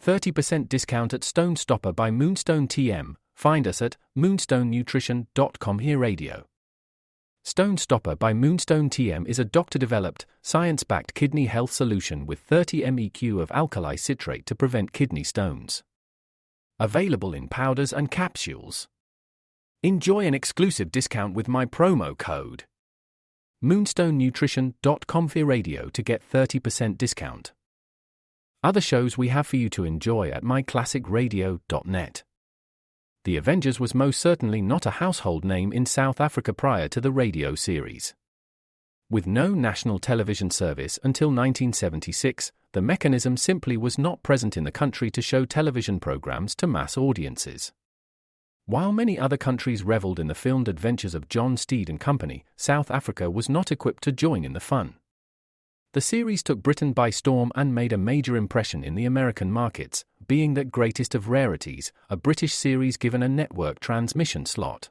30% discount at Stone Stopper by Moonstone TM. Find us at moonstonenutrition.com. Here Radio. Stone Stopper by Moonstone TM is a doctor-developed, science-backed kidney health solution with 30 MEq of alkali citrate to prevent kidney stones. Available in powders and capsules. Enjoy an exclusive discount with my promo code moonstonenutrition.com. Here Radio to get 30% discount. Other shows we have for you to enjoy at myclassicradio.net. The Avengers was most certainly not a household name in South Africa prior to the radio series. With no national television service until 1976, the mechanism simply was not present in the country to show television programs to mass audiences. While many other countries reveled in the filmed adventures of John Steed and company, South Africa was not equipped to join in the fun. The series took Britain by storm and made a major impression in the American markets, being that greatest of rarities, a British series given a network transmission slot.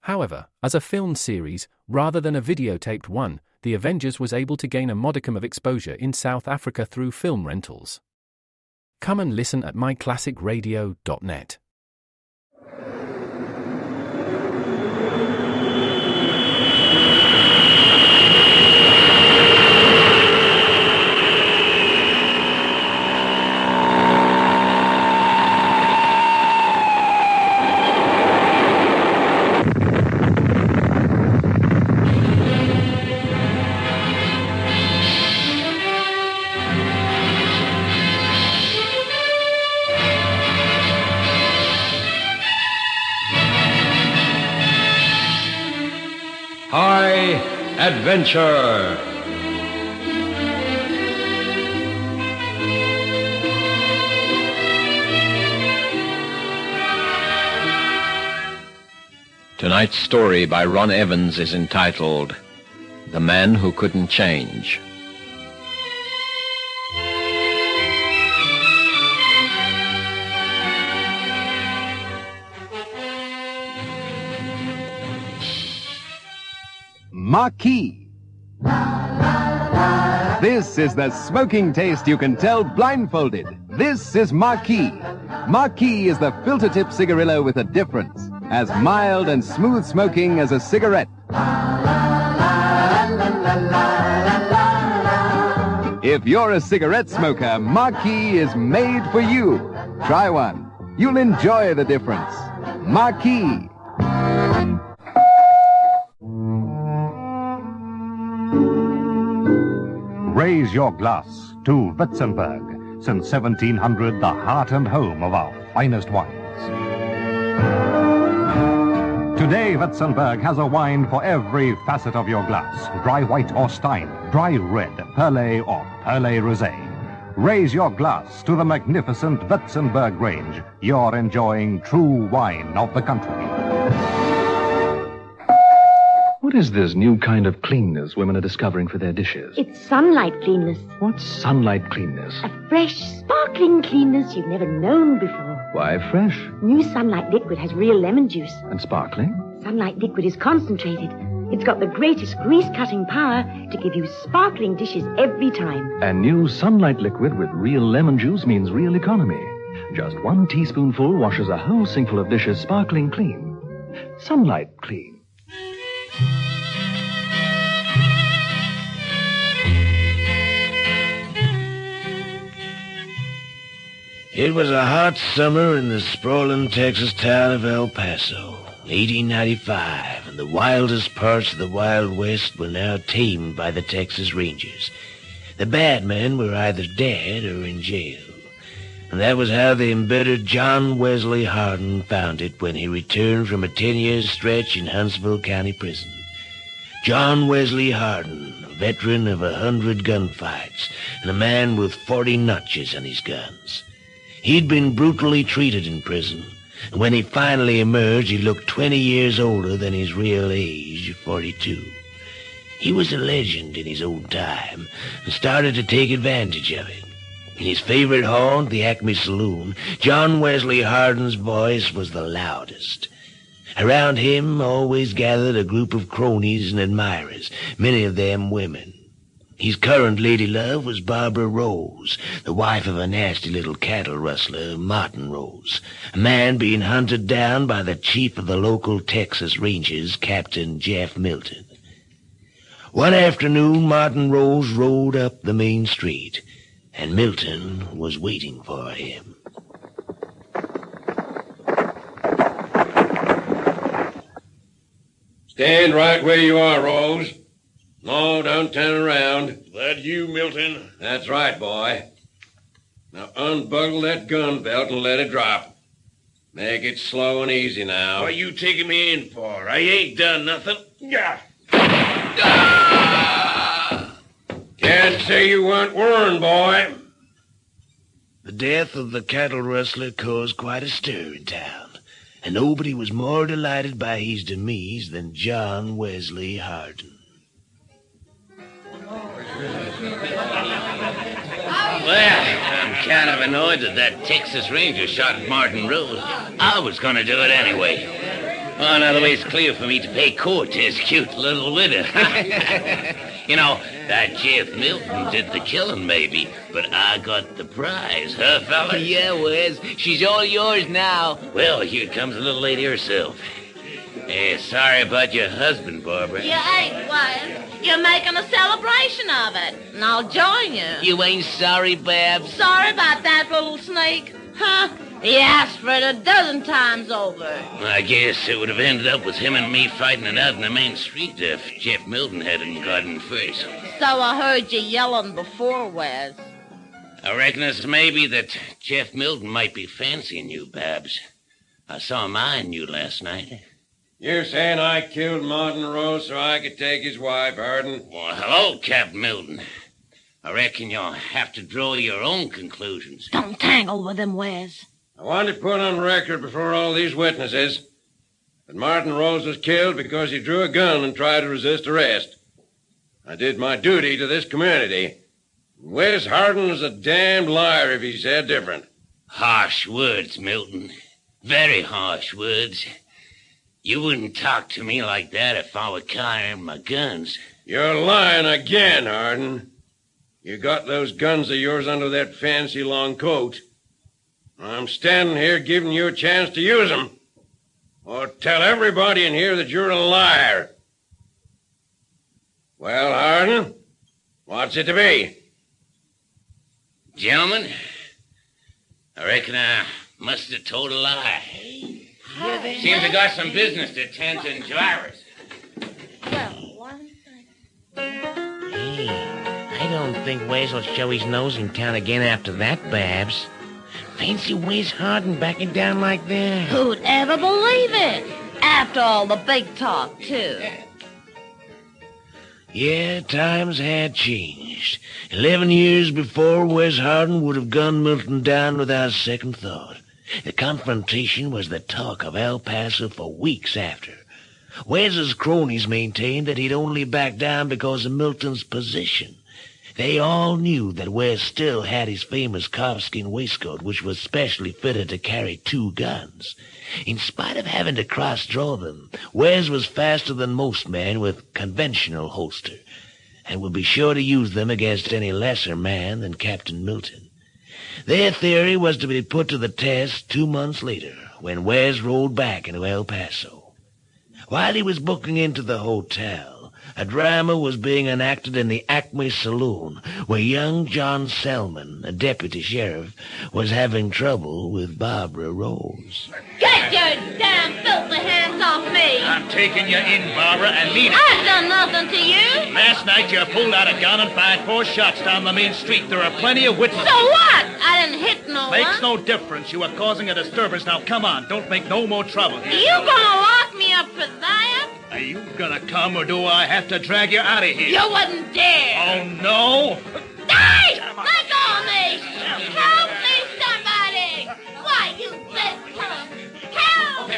However, as a film series, rather than a videotaped one, The Avengers was able to gain a modicum of exposure in South Africa through film rentals. Come and listen at myclassicradio.net. High Adventure. Tonight's story by Ron Evans is entitled The Man Who Couldn't Change. Marquis. This is the smoking taste you can tell blindfolded. This is Marquis. Marquis is the filter-tip cigarillo with a difference. As mild and smooth smoking as a cigarette. If you're a cigarette smoker, Marquis is made for you. Try one. You'll enjoy the difference. Marquis. Raise your glass to Witzenberg, since 1700 the heart and home of our finest wines. Today, Witzenberg has a wine for every facet of your glass. Dry white or Stein, dry red, Perle or Perle Rosé. Raise your glass to the magnificent Witzenberg range. You're enjoying true wine of the country. What is this new kind of cleanness women are discovering for their dishes? It's sunlight cleanness. What's sunlight cleanness? A fresh, sparkling cleanness you've never known before. Why fresh? New Sunlight Liquid has real lemon juice. And sparkling? Sunlight Liquid is concentrated. It's got the greatest grease-cutting power to give you sparkling dishes every time. And new Sunlight Liquid with real lemon juice means real economy. Just 1 teaspoonful washes a whole sinkful of dishes sparkling clean. Sunlight Clean. It was a hot summer in the sprawling Texas town of El Paso, 1895, and the wildest parts of the Wild West were now tamed by the Texas Rangers. The bad men were either dead or in jail, and that was how the embittered John Wesley Hardin found it when he returned from a 10-year stretch in Huntsville County Prison. John Wesley Hardin, a veteran of 100 gunfights, and a man with 40 notches on his guns. He'd been brutally treated in prison, and when he finally emerged, he looked 20 years older than his real age, 42. He was a legend in his own time, and started to take advantage of it. In his favorite haunt, the Acme Saloon, John Wesley Hardin's voice was the loudest. Around him always gathered a group of cronies and admirers, many of them women. His current lady love was Barbara Rose, the wife of a nasty little cattle rustler, Martin Rose, a man being hunted down by the chief of the local Texas Rangers, Captain Jeff Milton. One afternoon, Martin Rose rode up the main street, and Milton was waiting for him. Stand right where you are, Rose. No, don't turn around. That you, Milton? That's right, boy. Now unbuckle that gun belt and let it drop. Make it slow and easy now. What are you taking me in for? I ain't done nothing. Yeah. Can't say you weren't warned, boy. The death of the cattle rustler caused quite a stir in town, and nobody was more delighted by his demise than John Wesley Hardin. Well, I'm kind of annoyed that Texas Ranger shot Martin Rose. I was going to do it anyway. Well, now the way's clear for me to pay court to his cute little widow. You know, that Jeff Milton did the killing, maybe, but I got the prize, huh, fella? Yeah, Wes. She's all yours now. Well, here comes the little lady herself. Hey, sorry about your husband, Barbara. You ain't, Wes. You're making a celebration of it, and I'll join you. You ain't sorry, Babs? Sorry about that little snake, huh? He asked for it a dozen times over. I guess it would have ended up with him and me fighting it out in the main street if Jeff Milton hadn't gotten first. So I heard you yelling before, Wes. I reckon it's maybe that Jeff Milton might be fancying you, Babs. I saw him eyeing you last night. You're saying I killed Martin Rose so I could take his wife, Hardin? Well, hello, Captain Milton. I reckon you'll have to draw your own conclusions. Don't tangle with him, Wes. I want to put on record before all these witnesses that Martin Rose was killed because he drew a gun and tried to resist arrest. I did my duty to this community. Wes Hardin is a damned liar if he said different. Harsh words, Milton. Very harsh words. You wouldn't talk to me like that if I were carrying my guns. You're lying again, Hardin. You got those guns of yours under that fancy long coat. I'm standing here giving you a chance to use them. Or tell everybody in here that you're a liar. Well, Hardin, what's it to be? Gentlemen, I reckon I must have told a lie. Seems I got some business to attend to in Jairus. Well, one thing. Hey, I don't think Wes will show his nose in town again after that, Babs. Fancy Wes Hardin backing down like that. Who'd ever believe it? After all the big talk, too. Yeah, times had changed. 11 years before, Wes Hardin would have gunned Milton down without a second thought. The confrontation was the talk of El Paso for weeks after. Wes's cronies maintained that he'd only backed down because of Milton's position. They all knew that Wes still had his famous calfskin waistcoat, which was specially fitted to carry 2 guns. In spite of having to cross-draw them, Wes was faster than most men with conventional holster, and would be sure to use them against any lesser man than Captain Milton. Their theory was to be put to the test 2 months later, when Wes rode back into El Paso. While he was booking into the hotel, a drama was being enacted in the Acme Saloon, where young John Selman, a deputy sheriff, was having trouble with Barbara Rose. Get your damn filthy hands off me! I'm taking you in, Barbara, and mean it. I've done nothing to you. Last night you pulled out a gun and fired 4 shots down the main street. There are plenty of witnesses. So what? I didn't hit no one. Makes no difference. You were causing a disturbance. Now, come on. Don't make no more trouble. Are you gonna lock me up for that? Are you gonna come, or do I have to drag you out of here? You wouldn't dare. Oh, no? Hey! Let go of me! Help me, somebody! Why, you big punk! Help!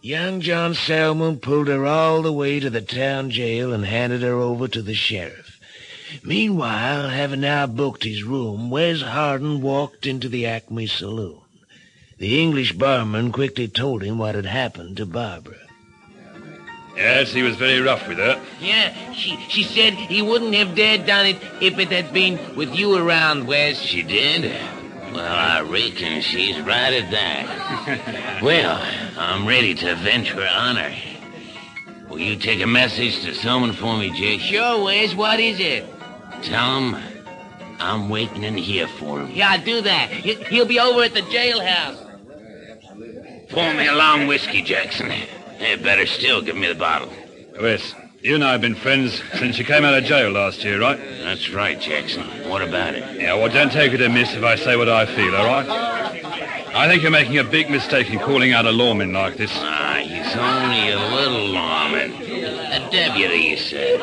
Young John Selman pulled her all the way to the town jail and handed her over to the sheriff. Meanwhile, having now booked his room, Wes Hardin walked into the Acme Saloon. The English barman quickly told him what had happened to Barbara. Yes, he was very rough with her. Yeah, she said he wouldn't have dared done it if it had been with you around, Wes. She did? Well, I reckon she's right at that. Well, I'm ready to avenge her honor. Will you take a message to someone for me, Jake? Sure, Wes. What is it? Tell him I'm waiting in here for him. Yeah, do that. He'll be over at the jailhouse. Pour me a long whiskey, Jackson. Better still, give me the bottle. Wes, you and I have been friends since you came out of jail last year, right? That's right, Jackson. What about it? Yeah, well, don't take it amiss if I say what I feel, all right? I think you're making a big mistake in calling out a lawman like this. He's only a little lawman. A deputy, you said.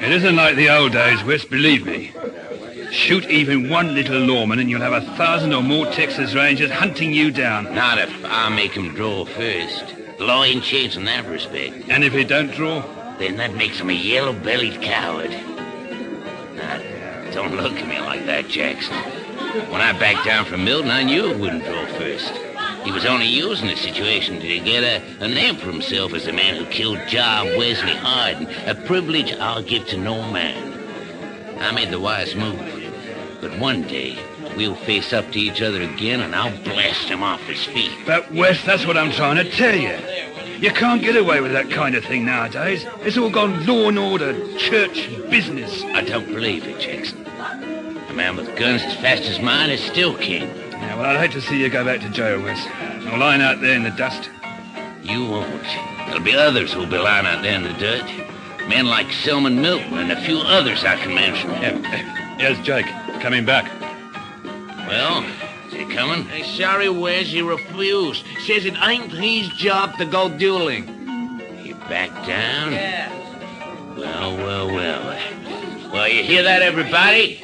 It isn't like the old days, Wes, believe me. Shoot even one little lawman and you'll have 1,000 or more Texas Rangers hunting you down. Not if I make him draw first. The law ain't changed in that respect. And if he don't draw? Then that makes him a yellow-bellied coward. Now, don't look at me like that, Jackson. When I backed down from Milton, I knew he wouldn't draw first. He was only using the situation to get a name for himself as the man who killed John Wesley Hardin, a privilege I'll give to no man. I made the wise move. But one day, we'll face up to each other again, and I'll blast him off his feet. But, Wes, that's what I'm trying to tell you. You can't get away with that kind of thing nowadays. It's all gone law and order, church, business. I don't believe it, Jackson. A man with guns as fast as mine is still king. Yeah, well, I'd hate to see you go back to jail, Wes. Or lying out there in the dust. You won't. There'll be others who'll be lying out there in the dirt. Men like Selman Milton and a few others I can mention. Here's Jake, coming back. Well, is he coming? Hey, sorry, Wes, he refused. Says it ain't his job to go dueling. He backed down? Yeah. Well. Well, you hear that, everybody?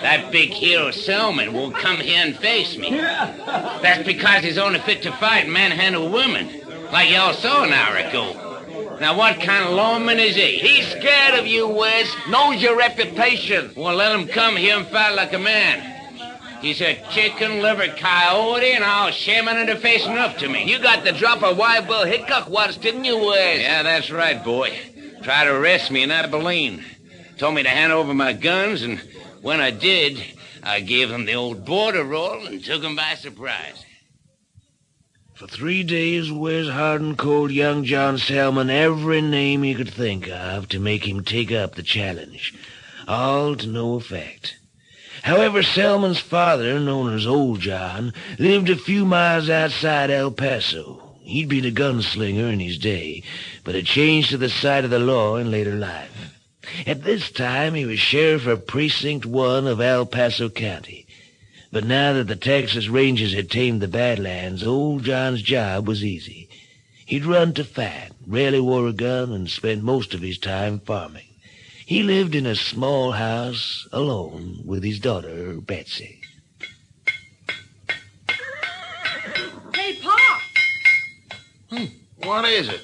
That big hero Selman won't come here and face me. That's because he's only fit to fight and manhandle women, like y'all saw an hour ago. Now, what kind of lawman is he? He's scared of you, Wes. Knows your reputation. Well, let him come here and fight like a man. He's a chicken liver coyote, and I'll shame him into facing up to me. You got the drop of Wild Bill Hickok once, didn't you, Wes? Yeah, that's right, boy. Tried to arrest me in Abilene. Told me to hand over my guns, and when I did, I gave him the old border roll and took him by surprise. For 3 days, Wes Hardin called young John Selman every name he could think of to make him take up the challenge, all to no effect. However, Selman's father, known as Old John, lived a few miles outside El Paso. He'd been a gunslinger in his day, but had changed to the side of the law in later life. At this time, he was sheriff of Precinct 1 of El Paso County. But now that the Texas Rangers had tamed the Badlands, Old John's job was easy. He'd run to fight, rarely wore a gun, and spent most of his time farming. He lived in a small house, alone, with his daughter, Betsy. Hey, Pa! What is it?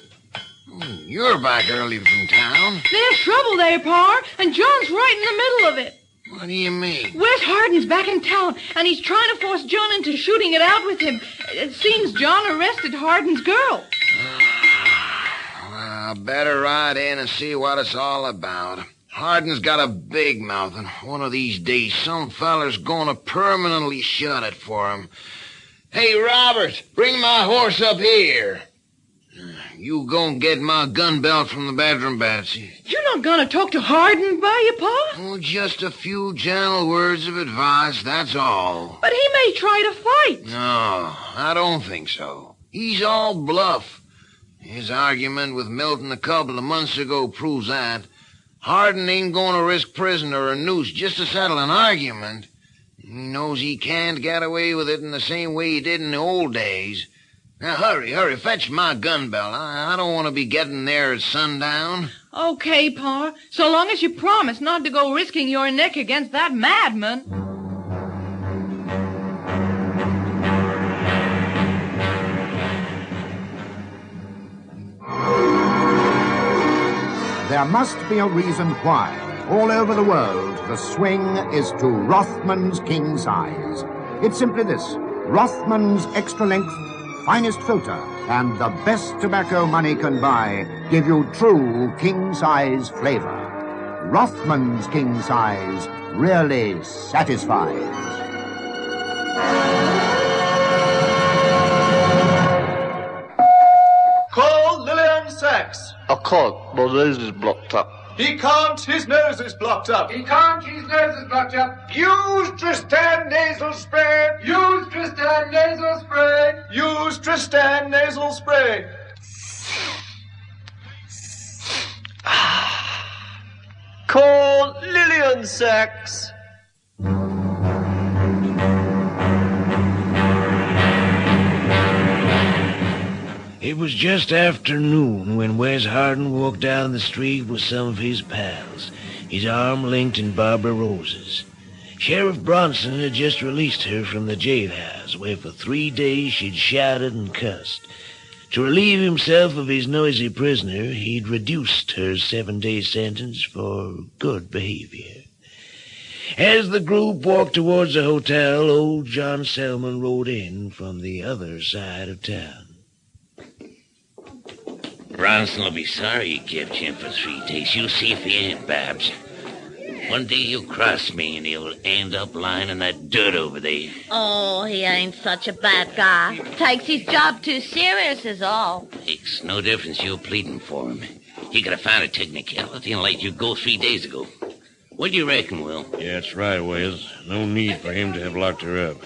You're back early from town. There's trouble there, Pa, and John's right in the middle of it. What do you mean? Wes Hardin's back in town, and he's trying to force John into shooting it out with him. It seems John arrested Hardin's girl. Well, better ride in and see what it's all about. Hardin's got a big mouth, and one of these days some feller's gonna permanently shut it for him. Hey, Robert, bring my horse up here. You go and get my gun belt from the bedroom, Betsy. You're not gonna talk to Hardin, are you, Pa? Oh, just a few gentle words of advice, that's all. But he may try to fight. No, I don't think so. He's all bluff. His argument with Milton a couple of months ago proves that. Hardin ain't going to risk prison or a noose just to settle an argument. He knows he can't get away with it in the same way he did in the old days. Now, hurry, fetch my gun belt. I don't want to be getting there at sundown. Okay, Pa, so long as you promise not to go risking your neck against that madman. There must be a reason why, all over the world, the swing is to Rothman's king size. It's simply this: Rothman's extra length, finest filter, and the best tobacco money can buy give you true king-size flavor. Rothman's King Size really satisfies. Call Lillian Sachs. I can't. My nose is blocked up. He can't. His nose is blocked up. He can't. His nose is blocked up. Use Tristan nasal spray. Use Tristan nasal spray. Use Tristan nasal spray. Call Lillian Sachs. It was just afternoon when Wes Hardin walked down the street with some of his pals, his arm linked in Barbara Rose's. Sheriff Bronson had just released her from the jailhouse, where for 3 days she'd shouted and cussed. To relieve himself of his noisy prisoner, he'd reduced her 7-day sentence for good behavior. As the group walked towards the hotel, old John Selman rode in from the other side of town. Bronson will be sorry he kept you in for 3 days. You'll see if he ain't, Babs. One day he'll cross me and he'll end up lying in that dirt over there. Oh, he ain't such a bad guy. Takes his job too serious is all. Makes no difference you're pleading for him. He could have found a technicality and let you go 3 days ago. What do you reckon, Will? Yeah, that's right, Wes. No need for him to have locked her up.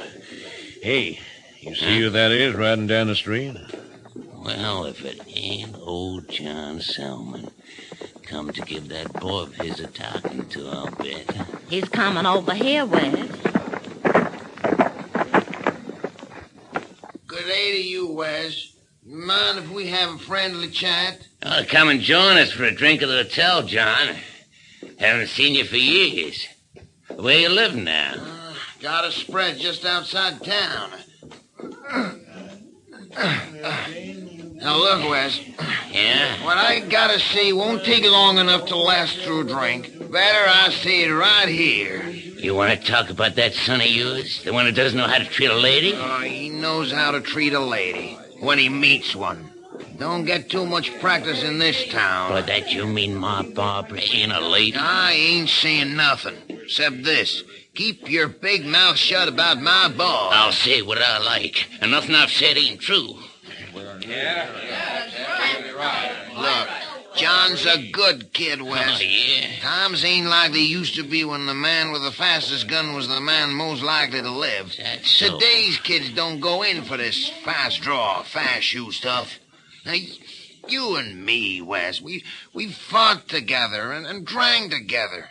Hey, you see who that is riding down the street? Well, if it ain't old John Selman, come to give that boy of his a talking to, I'll bet. He's coming over here, Wes. Good day to you, Wes. You mind if we have a friendly chat? Oh, come and join us for a drink at the hotel, John. Haven't seen you for years. Where you live now? Got a spread just outside town. Now, look, Wes. Yeah? What I gotta say won't take long enough to last through a drink. Better I say it right here. You want to talk about that son of yours? The one who doesn't know how to treat a lady? Oh, he knows how to treat a lady when he meets one. Don't get too much practice in this town. By that you mean Ma Barbara ain't a lady? I ain't saying nothing, except this. Keep your big mouth shut about my boss. I'll say what I like, and nothing I've said ain't true. Look, John's a good kid, Wes. Oh, yeah? Times ain't like they used to be when the man with the fastest gun was the man most likely to live. That's so. Today's kids don't go in for this fast draw, fast shoot stuff. Now, you and me, Wes, we fought together and drank together.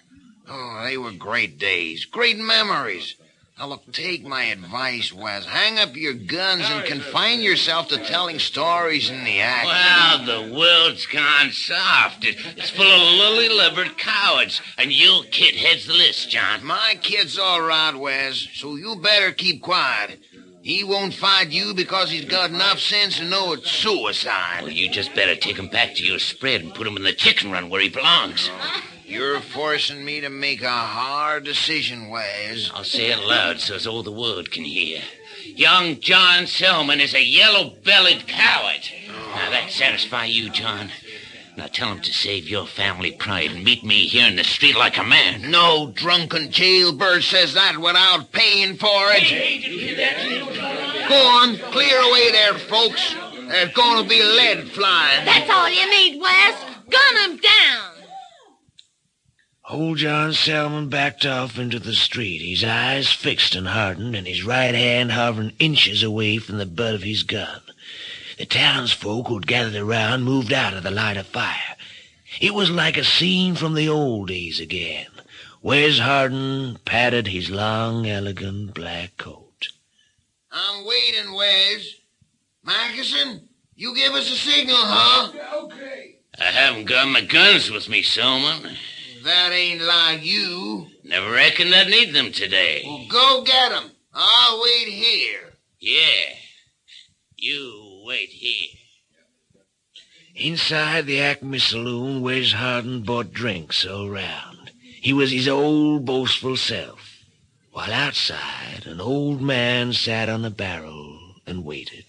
Oh, they were great days, great memories. Now, look, take my advice, Wes. Hang up your guns and confine yourself to telling stories in the act. Well, the world's gone soft. It's full of lily-livered cowards, and you kid heads the list, John. My kid's all right, Wes, so you better keep quiet. He won't fight you because he's got enough sense to know it's suicide. Well, you just better take him back to your spread and put him in the chicken run where he belongs. You're forcing me to make a hard decision, Wes. I'll say it loud so as all the world can hear. Young John Selman is a yellow-bellied coward. Now, that satisfy you, John? Now, tell him to save your family pride and meet me here in the street like a man. No drunken jailbird says that without paying for it. Hey, did you hear that? Go on, clear away there, folks. There's going to be lead flying. That's all you need, Wes. Gun him down. Old John Selman backed off into the street, his eyes fixed and hardened, and his right hand hovering inches away from the butt of his gun. The townsfolk who'd gathered around moved out of the light of fire. It was like a scene from the old days again. Wes Hardin patted his long, elegant black coat. I'm waiting, Wes. Markison, you give us a signal, huh? Okay. I haven't got my guns with me, Selman. That ain't like you. Never reckoned I'd need them today. Well, go get 'em. I'll wait here. Yeah. You wait here. Inside the Acme Saloon, Wes Hardin bought drinks all round. He was his old boastful self. While outside, an old man sat on a barrel and waited.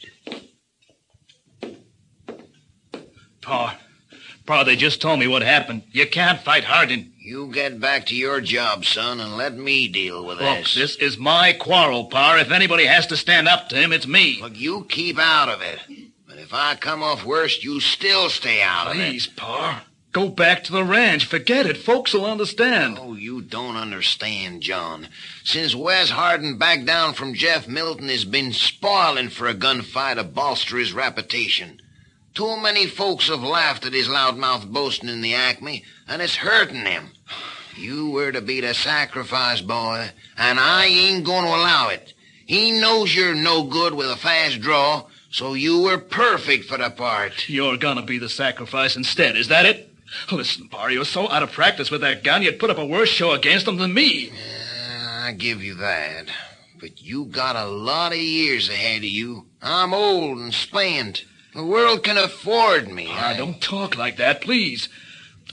Pa, they just told me what happened. You can't fight Hardin. You get back to your job, son, and let me deal with Look, this. this is my quarrel, Pa. If anybody has to stand up to him, it's me. Look, you keep out of it. But if I come off worst, you still stay out of it. Please, Pa. Go back to the ranch. Forget it. Folks will understand. Oh, you don't understand, John. Since Wes Hardin backed down from Jeff Milton, has been spoiling for a gunfight to bolster his reputation. Too many folks have laughed at his loudmouth boasting in the Acme, and it's hurting him. You were to be the sacrifice, boy, and I ain't going to allow it. He knows you're no good with a fast draw, so you were perfect for the part. You're gonna be the sacrifice instead, is that it? Listen, Pa, you're so out of practice with that gun, you'd put up a worse show against him than me. I give you that. But you got a lot of years ahead of you. I'm old and spent. The world can afford me. Don't talk like that, please.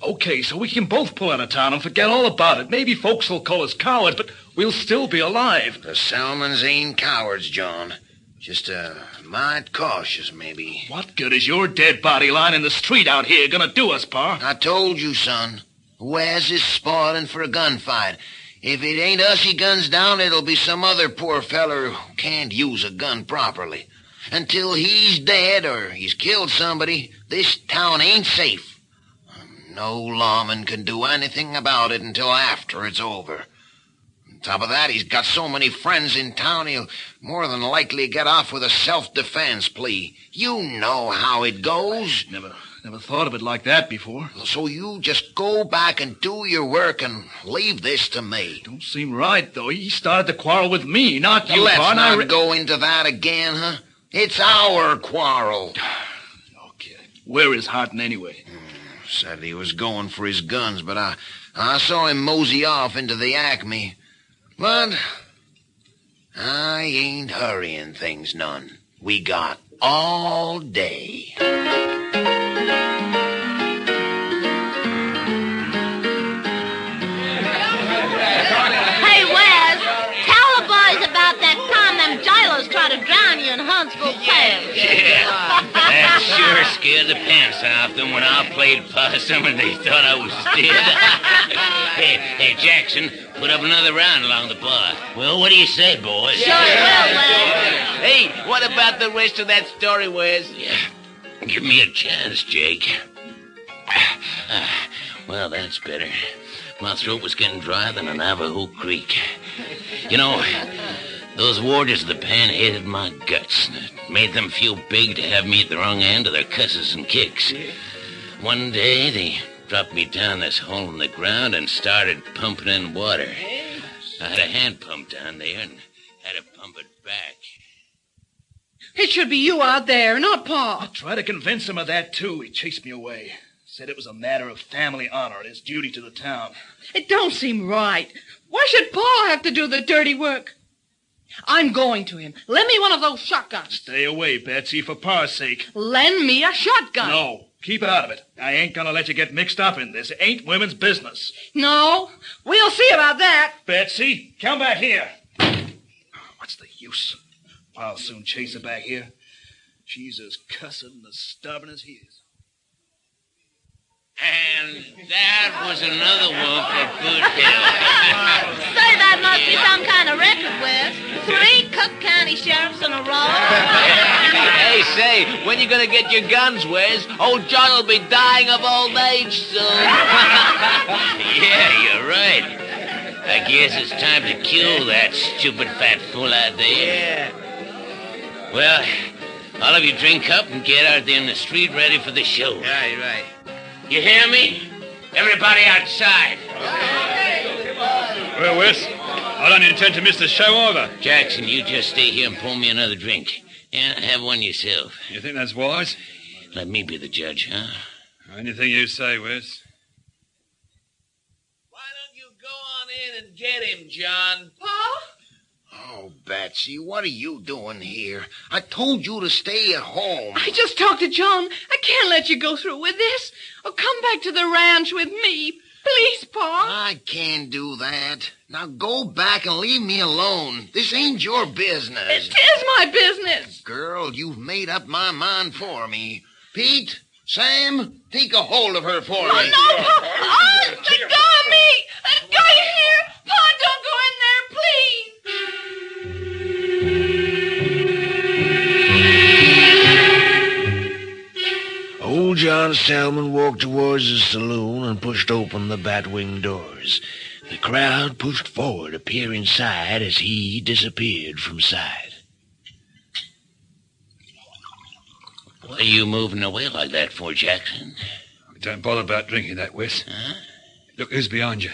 Okay, so we can both pull out of town and forget all about it. Maybe folks will call us cowards, but we'll still be alive. The Salmons ain't cowards, John. Just a mite cautious, maybe. What good is your dead body lying in the street out here gonna do us, Pa? I told you, son. Wes is spoiling for a gunfight. If it ain't us he guns down, it'll be some other poor feller who can't use a gun properly. Until he's dead or he's killed somebody, this town ain't safe. No lawman can do anything about it until after it's over. On top of that, he's got so many friends in town, he'll more than likely get off with a self-defense plea. You know how it goes. Never thought of it like that before. So you just go back and do your work and leave this to me. Don't seem right, though. He started the quarrel with me, not you, Let's Pa. not go into that again, huh? It's our quarrel. Okay. Where is Hardin anyway? Said he was going for his guns, but I saw him mosey off into the Acme. But I ain't hurrying things none. We got all day. Hey, Wes, tell the boys about that time them Gilos tried to drown you in Huntsville Pass. Yeah, that sure scared the pants off them when I played possum and they thought I was dead. hey, Jackson, put up another round along the bar. Well, what do you say, boys? Sure will, Wes. Hey, what about the rest of that story, Wes? Yeah, give me a chance, Jake. Well, that's better. My throat was getting drier than a Navajo Creek. You know, those warders of the pen hated my guts. It made them feel big to have me at the wrong end of their cusses and kicks. One day, they dropped me down this hole in the ground and started pumping in water. I had a hand pump down there and had to pump it back. It should be you out there, not Pa. I tried to convince him of that, too. He chased me away. Said it was a matter of family honor and his duty to the town. It don't seem right. Why should Pa have to do the dirty work? I'm going to him. Lend me one of those shotguns. Stay away, Betsy, for Pa's sake. Lend me a shotgun. No, keep out of it. I ain't gonna let you get mixed up in this. It ain't women's business. No, we'll see about that. Betsy, come back here. What's the use? I'll soon chase her back here. She's as cussed and as stubborn as he is. And that was another one for Boot Hill. Say, that must be some kind of record, Wes. 3 Cook County sheriffs in a row. Hey, say, when you gonna get your guns, Wes? Old John will be dying of old age soon. Yeah, you're right. I guess it's time to kill that stupid fat fool out there. Yeah. Well, all of you drink up and get out there in the street ready for the show. Yeah, you're right. You hear me? Everybody outside. Well, Wes, I don't intend to miss the show either. Jackson, you just stay here and pour me another drink. And have one yourself. You think that's wise? Let me be the judge, huh? Anything you say, Wes. Why don't you go on in and get him, John? Pa? Oh, Betsy, what are you doing here? I told you to stay at home. I just talked to John. I can't let you go through with this. Oh, come back to the ranch with me. Please, Pa. I can't do that. Now go back and leave me alone. This ain't your business. It is my business. Girl, you've made up my mind for me. Pete, Sam, take a hold of her for Oh, me. no, Pa! Oh, let go of me! Let go of here! Pa, don't go in there, please! Old John Selman walked towards the saloon and pushed open the bat-wing doors. The crowd pushed forward to peer inside as he disappeared from sight. What are you moving away like that for, Jackson? Don't bother about drinking that, Wes. Huh? Look who's behind you.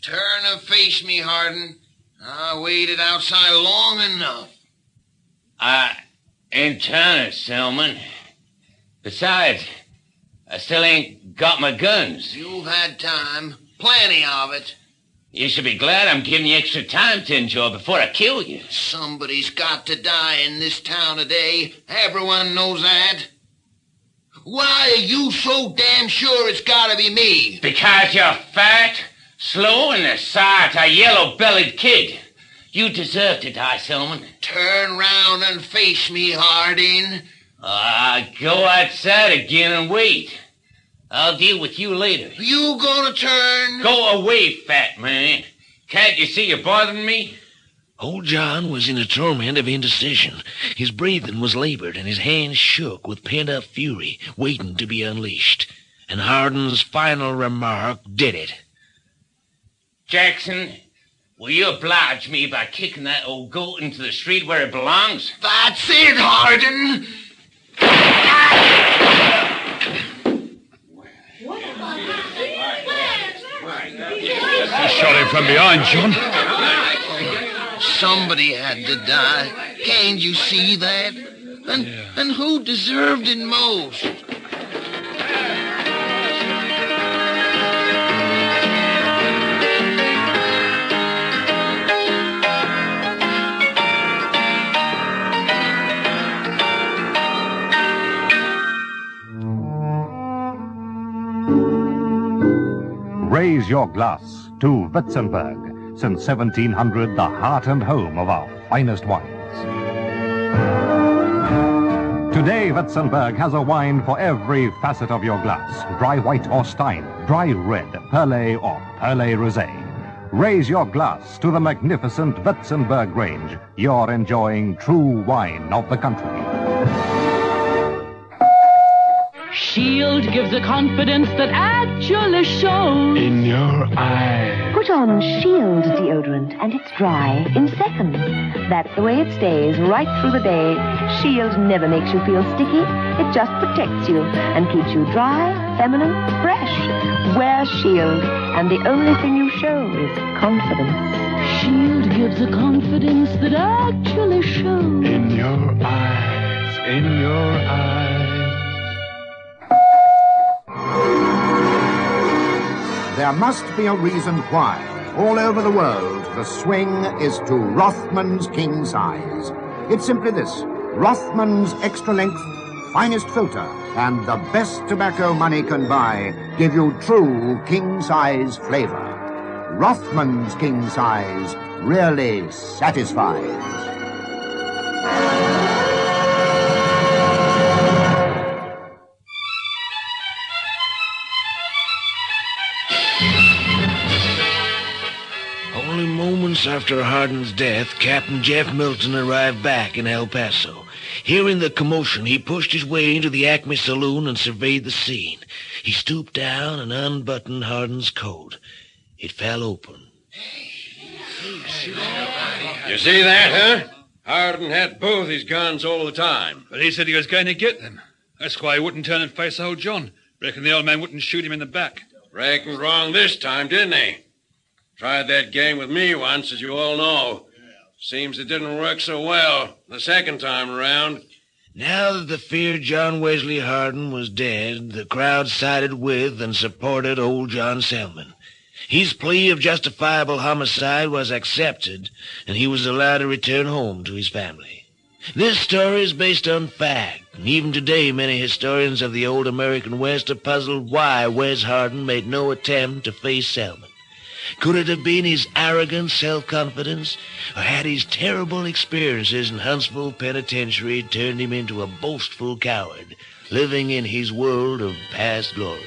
Turn and face me, Hardin. I waited outside long enough. I ain't turning, Selman. Besides, I still ain't got my guns. You've had time. Plenty of it. You should be glad I'm giving you extra time to enjoy before I kill you. Somebody's got to die in this town today. Everyone knows that. Why are you so damn sure it's gotta be me? Because you're fat, slow, and the size of a yellow-bellied kid. You deserve to die, Selman. Turn round and face me, Hardin. Go outside again and wait. I'll deal with you later. You gonna turn? Go away, fat man. Can't you see you're bothering me? Old John was in a torment of indecision. His breathing was labored, and his hands shook with pent-up fury, waiting to be unleashed. And Hardin's final remark did it. Jackson, will you oblige me by kicking that old goat into the street where it belongs? That's it, Hardin. You shot him from behind, John. Somebody had to die. Can't you see that? And who deserved it most? Raise your glass to Witzenberg, since 1700 the heart and home of our finest wines. Today, Witzenberg has a wine for every facet of your glass. Dry white or Stein, dry red, Perle or Perle Rosé. Raise your glass to the magnificent Witzenberg range. You're enjoying true wine of the country. Shield gives a confidence that actually shows in your eyes. Put on Shield deodorant and it's dry in seconds. That's the way it stays right through the day. Shield never makes you feel sticky. It just protects you and keeps you dry, feminine, fresh. Wear Shield and the only thing you show is confidence. Shield gives a confidence that actually shows in your eyes, in your eyes. There must be a reason why, all over the world, the swing is to Rothman's king size. It's simply this: Rothman's extra length, finest filter, and the best tobacco money can buy give you true king size flavor. Rothman's king size really satisfies. Only moments after Hardin's death, Captain Jeff Milton arrived back in El Paso. Hearing the commotion, he pushed his way into the Acme saloon and surveyed the scene. He stooped down and unbuttoned Hardin's coat. It fell open. You see that, huh? Hardin had both his guns all the time. But he said he was going to get them. That's why he wouldn't turn and face old John. Reckon the old man wouldn't shoot him in the back. Reckoned wrong this time, didn't he? Tried that game with me once, as you all know. Seems it didn't work so well the second time around. Now that the feared John Wesley Hardin was dead, the crowd sided with and supported old John Selman. His plea of justifiable homicide was accepted, and he was allowed to return home to his family. This story is based on fact, and even today many historians of the old American West are puzzled why Wes Hardin made no attempt to face Selman. Could it have been his arrogant self-confidence, or had his terrible experiences in Huntsville Penitentiary turned him into a boastful coward? living in his world of past glories.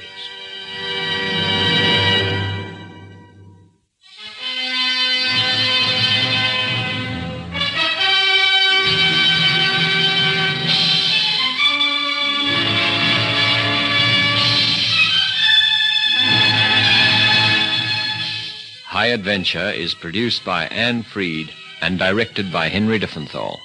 High Adventure is produced by Anne Freed and directed by Henry Diffenthal.